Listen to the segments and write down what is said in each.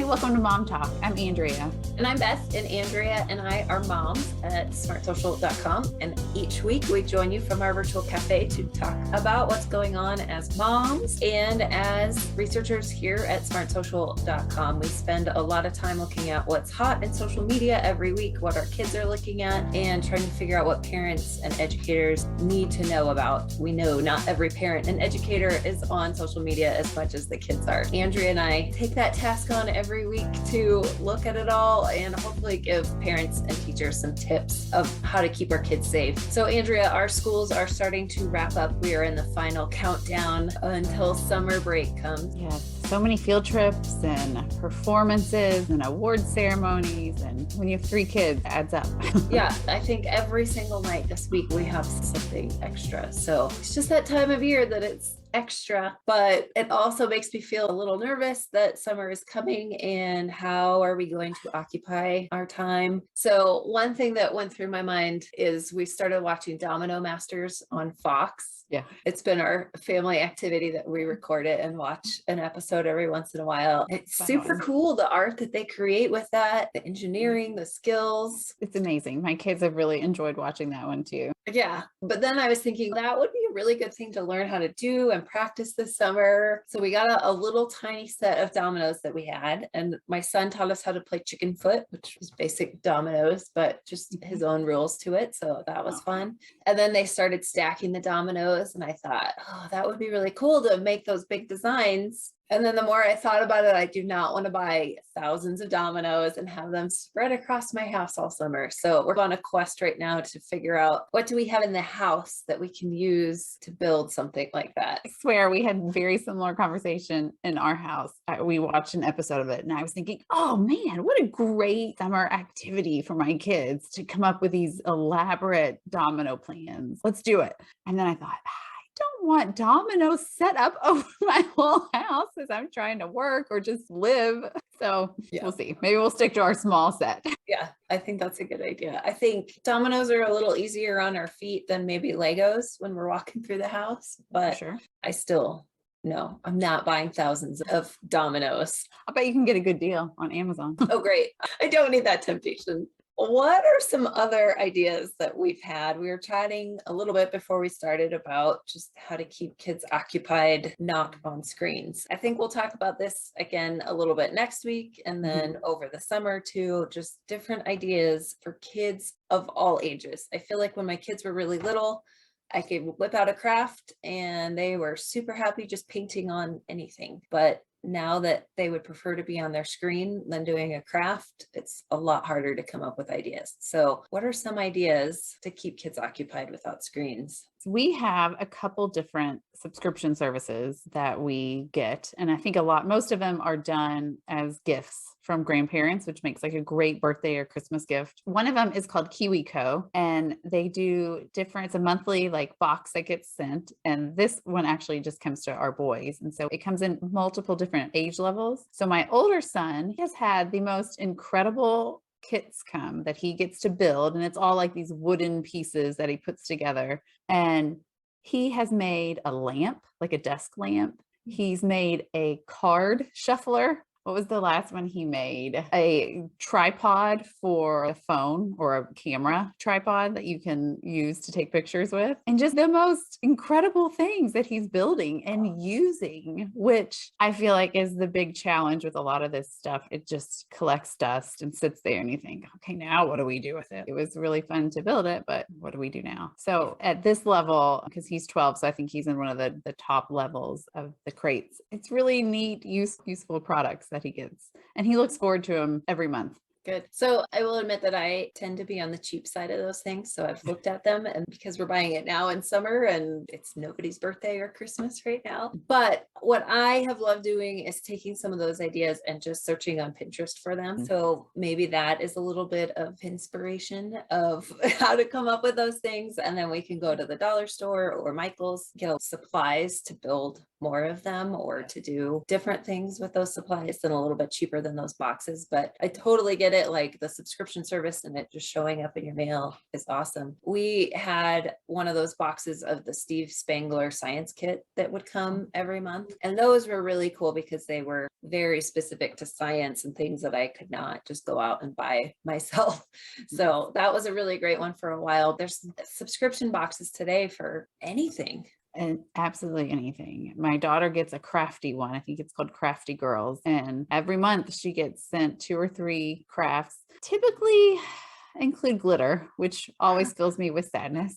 welcome to Mom Talk. I'm Andrea. And I'm Beth, and Andrea and I are moms at SmartSocial.com. And each week we join you from our virtual cafe to talk about what's going on as moms and as researchers here at SmartSocial.com. We spend a lot of time looking at what's hot in social media every week, what our kids are looking at, and trying to figure out what parents and educators need to know about. We know not every parent and educator is on social media as much as the kids are. Andrea and I take that task on every week to look at it all and hopefully give parents and teachers some tips of how to keep our kids safe. So Andrea, our schools are starting to wrap up. We are in the final countdown until summer break comes. Yes, so many field trips and performances and award ceremonies. And when you have 3 kids, it adds up. Yeah, I think every single night this week we have something extra. So it's just that time of year that it's extra, but it also makes me feel a little nervous that summer is coming and how are we going to occupy our time? So one thing that went through my mind is we started watching Domino Masters on Fox. Yeah. It's been our family activity that we record it and watch an episode every once in a while. It's super cool, the art that they create with that, the engineering, the skills. It's amazing. My kids have really enjoyed watching that one too. Yeah. But then I was thinking that would be a really good thing to learn how to do and practice this summer. So we got a little tiny set of dominoes that we had. And my son taught us how to play chicken foot, which was basic dominoes, but just his own rules to it. So that was fun. And then they started stacking the dominoes. And I thought, oh, that would be really cool to make those big designs. And then the more I thought about it, I do not want to buy thousands of dominoes and have them spread across my house all summer. So we're on a quest right now to figure out what do we have in the house that we can use to build something like that. I swear we had very similar conversation in our house. We watched an episode of it and I was thinking, oh man, what a great summer activity for my kids to come up with these elaborate domino plans. Let's do it. And then I thought, don't want dominoes set up over my whole house as I'm trying to work or just live. So We'll see. Maybe we'll stick to our small set. Yeah, I think that's a good idea. I think dominoes are a little easier on our feet than maybe Legos when we're walking through the house, but sure. No, I'm not buying thousands of dominoes. I bet you can get a good deal on Amazon. Oh, great. I don't need that temptation. What are some other ideas that we've had? We were chatting a little bit before we started about just how to keep kids occupied, not on screens. I think we'll talk about this again a little bit next week and then over the summer too, just different ideas for kids of all ages. I feel like when my kids were really little, I could whip out a craft and they were super happy just painting on anything. But now that they would prefer to be on their screen than doing a craft, it's a lot harder to come up with ideas. So what are some ideas to keep kids occupied without screens? We have a couple different subscription services that we get. And I think most of them are done as gifts from grandparents, which makes like a great birthday or Christmas gift. One of them is called KiwiCo, and they do it's a monthly like box that gets sent. And this one actually just comes to our boys. And so it comes in multiple different age levels. So my older son has had the most incredible kits come that he gets to build. And it's all like these wooden pieces that he puts together. And he has made a lamp, like a desk lamp. He's made a card shuffler. What was the last one he made? A tripod for a phone or a camera tripod that you can use to take pictures with. And just the most incredible things that he's building and using, which I feel like is the big challenge with a lot of this stuff. It just collects dust and sits there and you think, okay, now what do we do with it? It was really fun to build it, but what do we do now? So at this level, because he's 12, so I think he's in one of the top levels of the crates. It's really neat, useful products that he gets. And he looks forward to them every month. Good. So I will admit that I tend to be on the cheap side of those things. So I've looked at them, and because we're buying it now in summer and it's nobody's birthday or Christmas right now. But what I have loved doing is taking some of those ideas and just searching on Pinterest for them. So maybe that is a little bit of inspiration of how to come up with those things. And then we can go to the dollar store or Michael's, get supplies to build more of them or to do different things with those supplies, then a little bit cheaper than those boxes. But I totally get it. Like the subscription service and it just showing up in your mail is awesome. We had one of those boxes of the Steve Spangler science kit that would come every month. And those were really cool because they were very specific to science and things that I could not just go out and buy myself. So that was a really great one for a while. There's subscription boxes today for anything. And absolutely anything. My daughter gets a crafty one. I think it's called Crafty Girls. And every month she gets sent 2 or 3 crafts, typically include glitter, which always fills me with sadness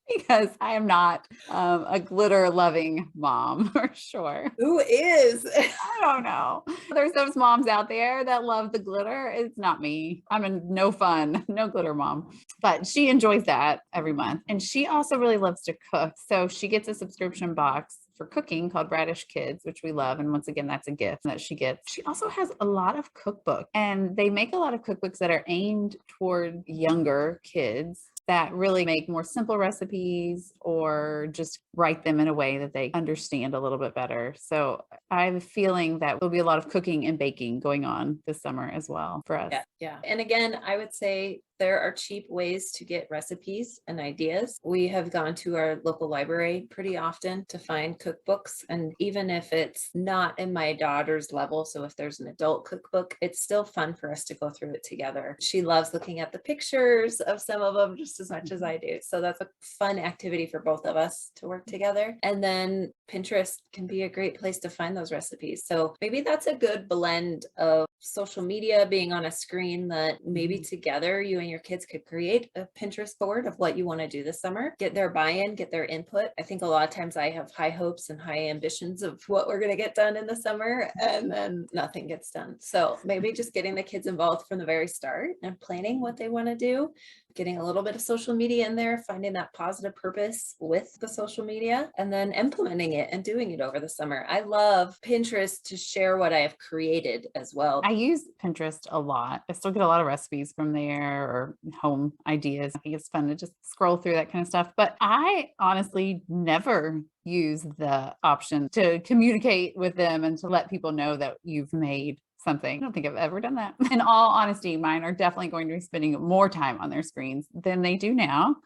because I am not a glitter loving mom for sure. Who is? I don't know. There's those moms out there that love the glitter. It's not me. I'm a no fun, no glitter mom, but she enjoys that every month. And she also really loves to cook. So she gets a subscription box for cooking called Radish Kids, which we love. And once again, that's a gift that she gets. She also has a lot of cookbooks, and they make a lot of cookbooks that are aimed toward younger kids that really make more simple recipes or just write them in a way that they understand a little bit better. So I have a feeling that there'll be a lot of cooking and baking going on this summer as well for us. Yeah. And again, I would say there are cheap ways to get recipes and ideas. We have gone to our local library pretty often to find cookbooks. And even if it's not in my daughter's level, so if there's an adult cookbook, it's still fun for us to go through it together. She loves looking at the pictures of some of them just as much as I do. So that's a fun activity for both of us to work together. And then Pinterest can be a great place to find those recipes. So maybe that's a good blend of social media being on a screen that maybe together you and your kids could create a Pinterest board of what you want to do this summer, get their buy-in, get their input. I think a lot of times I have high hopes and high ambitions of what we're going to get done in the summer, and then nothing gets done. So maybe just getting the kids involved from the very start and planning what they want to do, getting a little bit of social media in there, finding that positive purpose with the social media, and then implementing it and doing it over the summer. I love Pinterest to share what I have created as well. I use Pinterest a lot. I still get a lot of recipes from there or home ideas. I think it's fun to just scroll through that kind of stuff. But I honestly never use the option to communicate with them and to let people know that you've made something. I don't think I've ever done that. In all honesty, mine are definitely going to be spending more time on their screens than they do now.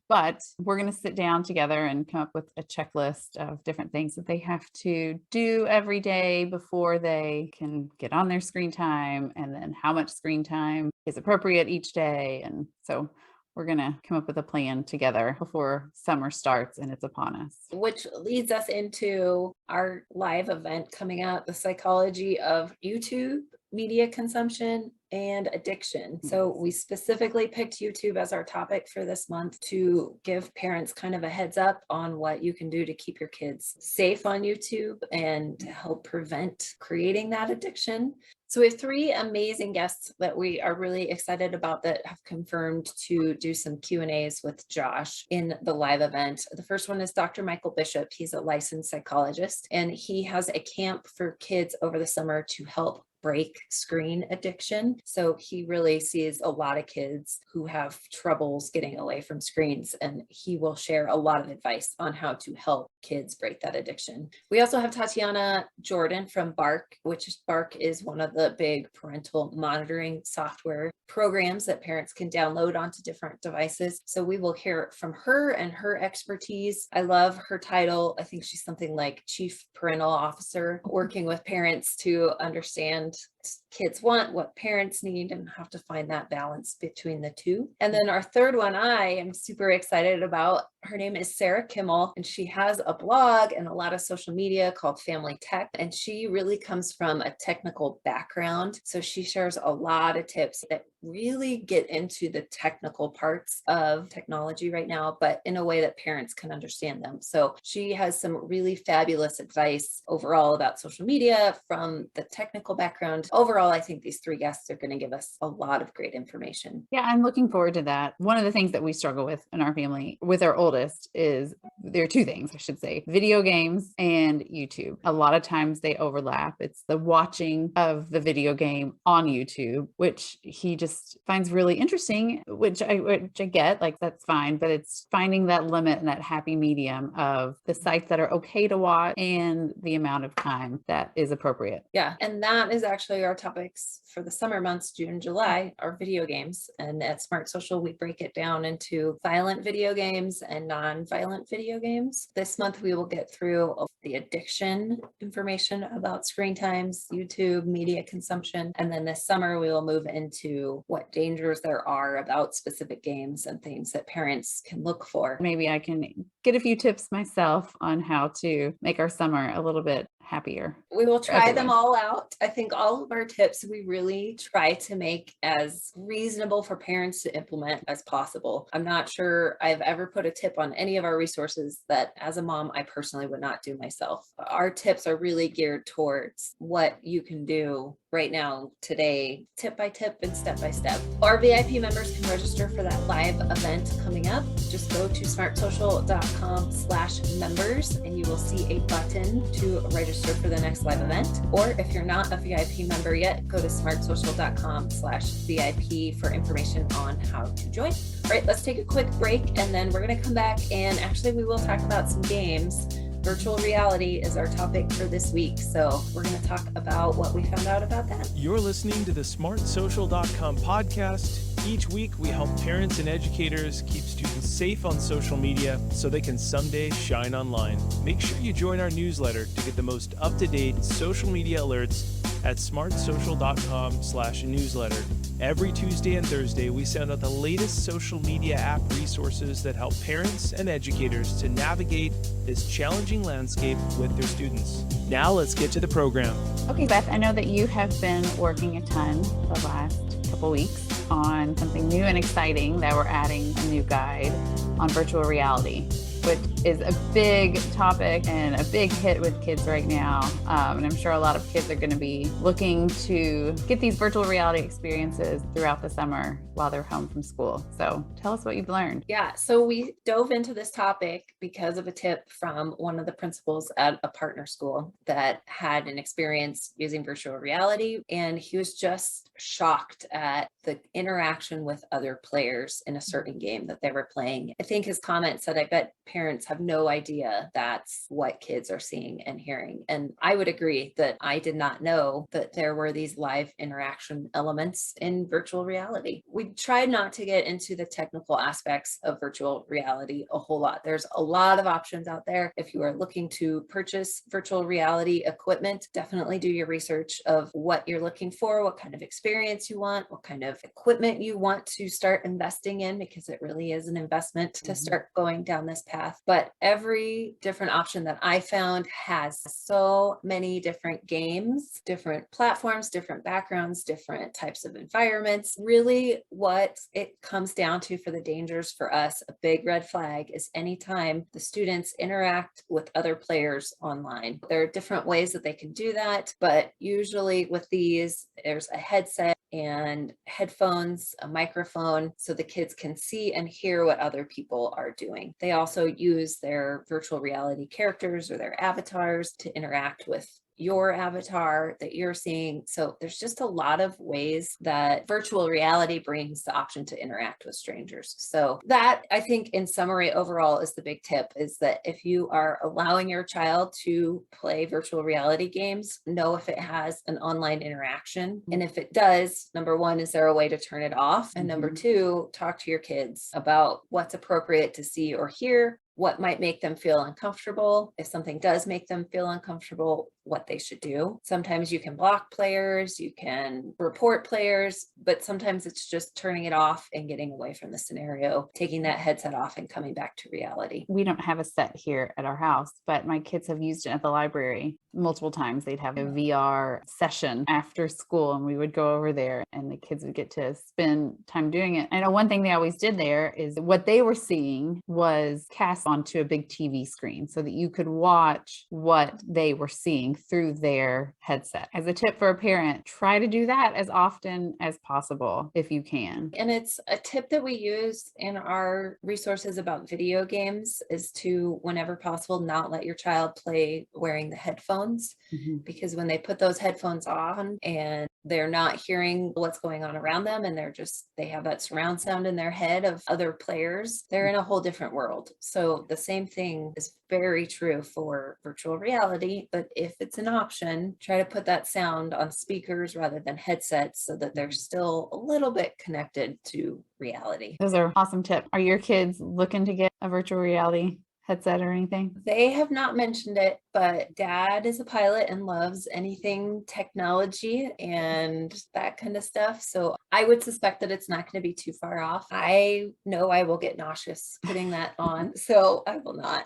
But we're going to sit down together and come up with a checklist of different things that they have to do every day before they can get on their screen time, and then how much screen time is appropriate each day. And so we're going to come up with a plan together before summer starts and it's upon us. Which leads us into our live event coming out, the psychology of YouTube media consumption and addiction. So we specifically picked YouTube as our topic for this month to give parents kind of a heads up on what you can do to keep your kids safe on YouTube and to help prevent creating that addiction. So we have 3 amazing guests that we are really excited about that have confirmed to do some Q&As with Josh in the live event. The first one is Dr. Michael Bishop. He's a licensed psychologist, and he has a camp for kids over the summer to help break screen addiction. So he really sees a lot of kids who have troubles getting away from screens, and he will share a lot of advice on how to help kids break that addiction. We also have Tatiana Jordan from Bark, which Bark is one of the big parental monitoring software programs that parents can download onto different devices. So we will hear from her and her expertise. I love her title. I think she's something like Chief Parental Officer, working with parents to understand kids want, what parents need, and how to find that balance between the two. And then our third one I am super excited about. Her name is Sarah Kimmel, and she has a blog and a lot of social media called Family Tech. And she really comes from a technical background. So she shares a lot of tips that really get into the technical parts of technology right now, but in a way that parents can understand them. So she has some really fabulous advice overall about social media from the technical background overall, I think these three guests are going to give us a lot of great information. Yeah, I'm looking forward to that. One of the things that we struggle with in our family with our oldest is there are two things, I should say, video games and YouTube. A lot of times they overlap. It's the watching of the video game on YouTube, which he just finds really interesting, which I get, like that's fine, but it's finding that limit and that happy medium of the sites that are okay to watch and the amount of time that is appropriate. Yeah, and that is actually our topics for the summer months, June, July, are video games. And at SmartSocial, we break it down into violent video games and non-violent video games. This month, we will get through the addiction information about screen times, YouTube, media consumption. And then this summer, we will move into what dangers there are about specific games and things that parents can look for. Maybe I can get a few tips myself on how to make our summer a little bit happier. We will try them all out. I think all of our tips we really try to make as reasonable for parents to implement as possible. I'm not sure I've ever put a tip on any of our resources that as a mom, I personally would not do myself. Our tips are really geared towards what you can do right now, today, tip by tip and step by step. Our VIP members can register for that live event coming up. Just go to smartsocial.com/members and you will see a button to register for the next live event. Or if you're not a VIP member yet, go to smartsocial.com/VIP for information on how to join. All right, let's take a quick break and then we're going to come back and actually we will talk about some games. Virtual reality is our topic for this week. So we're going to talk about what we found out about that. You're listening to the SmartSocial.com podcast. Each week, we help parents and educators keep students safe on social media so they can someday shine online. Make sure you join our newsletter to get the most up-to-date social media alerts at smartsocial.com/newsletter. Every Tuesday and Thursday, we send out the latest social media app resources that help parents and educators to navigate this challenging landscape with their students. Now let's get to the program. Okay, Beth, I know that you have been working a ton the last couple weeks on something new and exciting that we're adding a new guide on virtual reality, which is a big topic and a big hit with kids right now. And I'm sure a lot of kids are going to be looking to get these virtual reality experiences throughout the summer while they're home from school. So tell us what you've learned. Yeah, so we dove into this topic because of a tip from one of the principals at a partner school that had an experience using virtual reality. And he was just shocked at the interaction with other players in a certain game that they were playing. I think his comment said, I bet parents have no idea that's what kids are seeing and hearing. And I would agree that I did not know that there were these live interaction elements in virtual reality. We tried not to get into the technical aspects of virtual reality a whole lot. There's a lot of options out there. If you are looking to purchase virtual reality equipment, definitely do your research of what you're looking for, what kind of experience you want, what kind of equipment you want to start investing in, because it really is an investment to start going down this path. But every different option that I found has so many different games, different platforms, different backgrounds, different types of environments. Really what it comes down to for the dangers for us, a big red flag is anytime the students interact with other players online. There are different ways that they can do that, but usually with these, there's a headset and headphones, a microphone, so the kids can see and hear what other people are doing. They also use their virtual reality characters or their avatars to interact with your avatar that you're seeing. So there's just a lot of ways that virtual reality brings the option to interact with strangers. So that, I think, in summary, overall is the big tip, is that if you are allowing your child to play virtual reality games, know if it has an online interaction. And if it does, number one, is there a way to turn it off? And number two, talk to your kids about what's appropriate to see or hear, what might make them feel uncomfortable. If something does make them feel uncomfortable, what they should do. Sometimes you can block players, you can report players, but sometimes it's just turning it off and getting away from the scenario, taking that headset off and coming back to reality. We don't have a set here at our house, but my kids have used it at the library multiple times. They'd have a VR session after school and we would go over there and the kids would get to spend time doing it. I know one thing they always did there is what they were seeing was cast onto a big TV screen so that you could watch what they were seeing through their headset. As a tip for a parent, try to do that as often as possible if you can. And it's a tip that we use in our resources about video games is to, whenever possible, not let your child play wearing the headphones, because when they put those headphones on and they're not hearing what's going on around them and they have that surround sound in their head of other players, they're in a whole different world. So the same thing is very true for virtual reality, but if it's an option, try to put that sound on speakers rather than headsets so that they're still a little bit connected to reality. Those are awesome tips. Are your kids looking to get a virtual reality headset or anything? They have not mentioned it, but Dad is a pilot and loves anything technology and that kind of stuff. So I would suspect that it's not going to be too far off. I know I will get nauseous putting that on, so I will not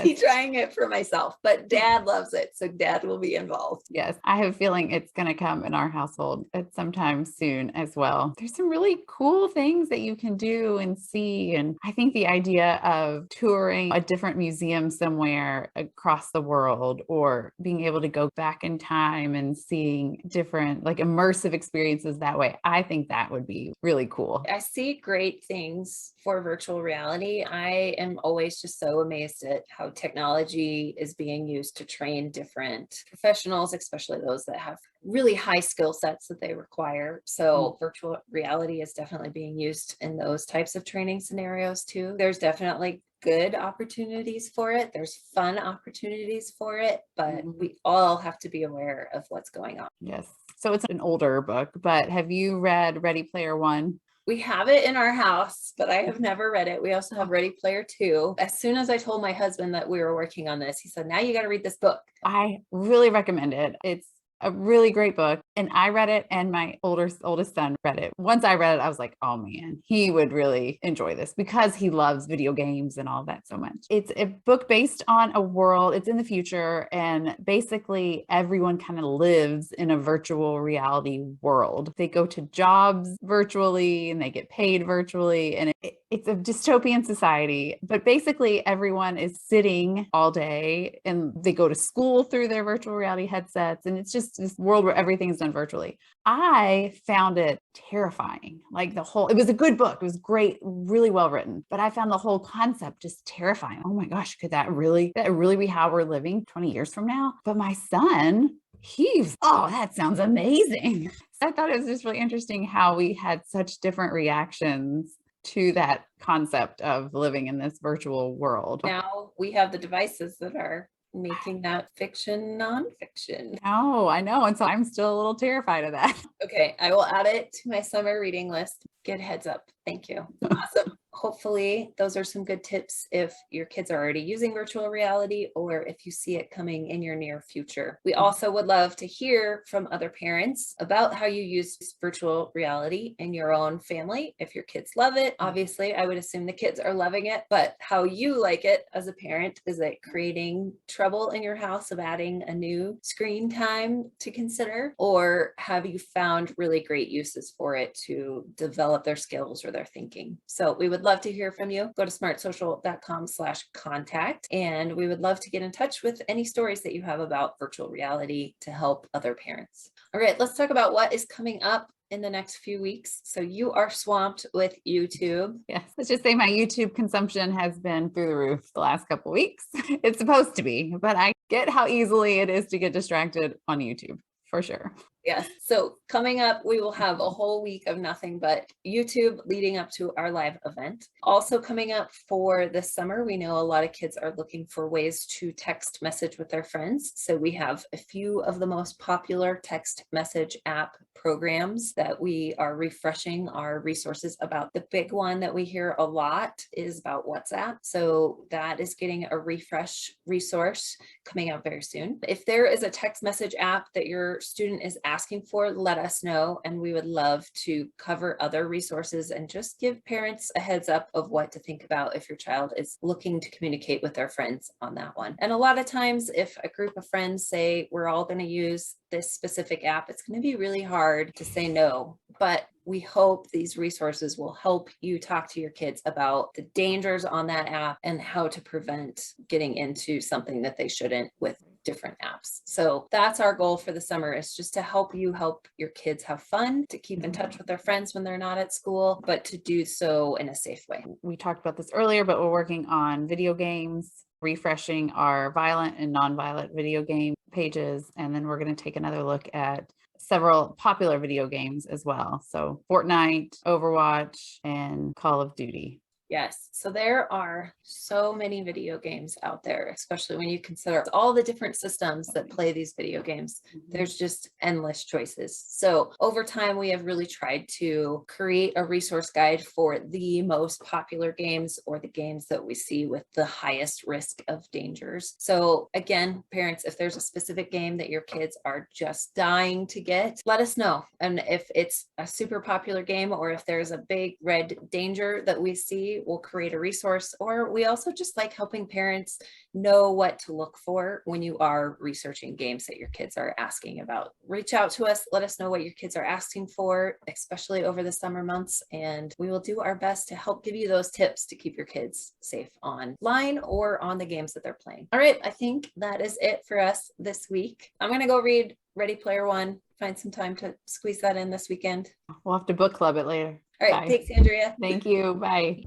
be trying it for myself, but Dad loves it. So Dad will be involved. Yes. I have a feeling it's going to come in our household at some time soon as well. There's some really cool things that you can do and see. And I think the idea of touring a different museum somewhere across the world or being able to go back in time and seeing different like immersive experiences that way, I think that would be really cool. I see great things for virtual reality. I am always just so amazed at how technology is being used to train different professionals, especially those that have really high skill sets that they require. So virtual reality is definitely being used in those types of training scenarios too. There's definitely good opportunities for it. There's fun opportunities for it, but we all have to be aware of what's going on. Yes. So it's an older book, but have you read Ready Player One? We have it in our house, but I have never read it. We also have Ready Player Two. As soon as I told my husband that we were working on this, he said, now you got to read this book. I really recommend it. It's a really great book. And I read it and my oldest son read it. Once I read it, I was like, oh man, he would really enjoy this because he loves video games and all that so much. It's a book based on a world. It's in the future. And basically everyone kind of lives in a virtual reality world. They go to jobs virtually and they get paid virtually. And it's a dystopian society, but basically everyone is sitting all day and they go to school through their virtual reality headsets. And it's just this world where everything is done virtually. I found it terrifying. Like it was a good book. It was great, really well written, but I found the whole concept just terrifying. Oh my gosh, could that really be how we're living 20 years from now? But my son, that sounds amazing. So I thought it was just really interesting how we had such different reactions to that concept of living in this virtual world. Now we have the devices that are making that fiction nonfiction. Oh, I know. And so I'm still a little terrified of that. Okay, I will add it to my summer reading list. Good heads up. Thank you. Awesome. Hopefully those are some good tips if your kids are already using virtual reality or if you see it coming in your near future. We also would love to hear from other parents about how you use virtual reality in your own family. If your kids love it, obviously I would assume the kids are loving it, but how you like it as a parent. Is it creating trouble in your house of adding a new screen time to consider? Or have you found really great uses for it to develop their skills or their thinking? So we would love to hear from you. Go to smartsocial.com/contact, and we would love to get in touch with any stories that you have about virtual reality to help other parents. All right, let's talk about what is coming up in the next few weeks. So you are swamped with YouTube. Yes. Let's just say my YouTube consumption has been through the roof the last couple of weeks. It's supposed to be, but I get how easily it is to get distracted on YouTube for sure. Yes. So coming up, we will have a whole week of nothing but YouTube leading up to our live event. Also coming up for this summer, we know a lot of kids are looking for ways to text message with their friends. So we have a few of the most popular text message app programs that we are refreshing our resources about. The big one that we hear a lot is about WhatsApp. So that is getting a refresh resource coming out very soon. If there is a text message app that your student is asking for, let us know. And we would love to cover other resources and just give parents a heads up of what to think about if your child is looking to communicate with their friends on that one. And a lot of times, if a group of friends say we're all going to use this specific app, it's going to be really hard to say no. But we hope these resources will help you talk to your kids about the dangers on that app and how to prevent getting into something that they shouldn't with different apps. So that's our goal for the summer, is just to help your kids have fun, to keep in touch with their friends when they're not at school, but to do so in a safe way. We talked about this earlier, but we're working on video games, refreshing our violent and non-violent video game pages. And then we're going to take another look at several popular video games as well. So Fortnite, Overwatch, and Call of Duty. Yes. So there are so many video games out there, especially when you consider all the different systems that play these video games. There's just endless choices. So over time, we have really tried to create a resource guide for the most popular games, or the games that we see with the highest risk of dangers. So again, parents, if there's a specific game that your kids are just dying to get, let us know. And if it's a super popular game, or if there's a big red danger that we see, we'll create a resource. Or we also just like helping parents know what to look for when you are researching games that your kids are asking about. Reach out to us, let us know what your kids are asking for, especially over the summer months, and we will do our best to help give you those tips to keep your kids safe online or on the games that they're playing. All right, I think that is it for us this week. I'm going to go read Ready Player One, find some time to squeeze that in this weekend. We'll have to book club it later. All right, Bye. thanks, Andrea. Thank you. Bye.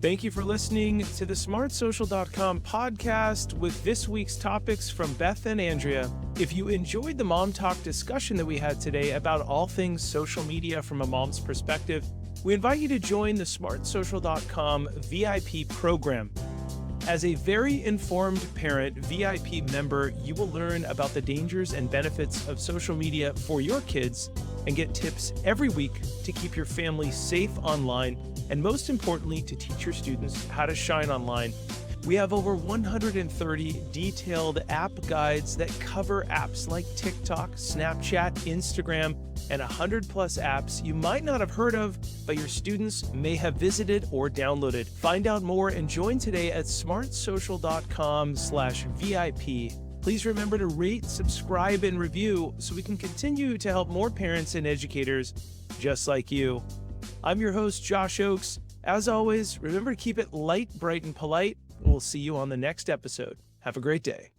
Thank you for listening to the SmartSocial.com podcast with this week's topics from Beth and Andrea. If you enjoyed the Mom Talk discussion that we had today about all things social media from a mom's perspective, we invite you to join the SmartSocial.com VIP program. As a very informed parent VIP member, you will learn about the dangers and benefits of social media for your kids and get tips every week to keep your family safe online, and most importantly, to teach your students how to shine online. We have over 130 detailed app guides that cover apps like TikTok, Snapchat, Instagram, and 100 plus apps you might not have heard of, but your students may have visited or downloaded. Find out more and join today at smartsocial.com/VIP. Please remember to rate, subscribe, and review so we can continue to help more parents and educators just like you. I'm your host, Josh Oakes. As always, remember to keep it light, bright, and polite. We'll see you on the next episode. Have a great day.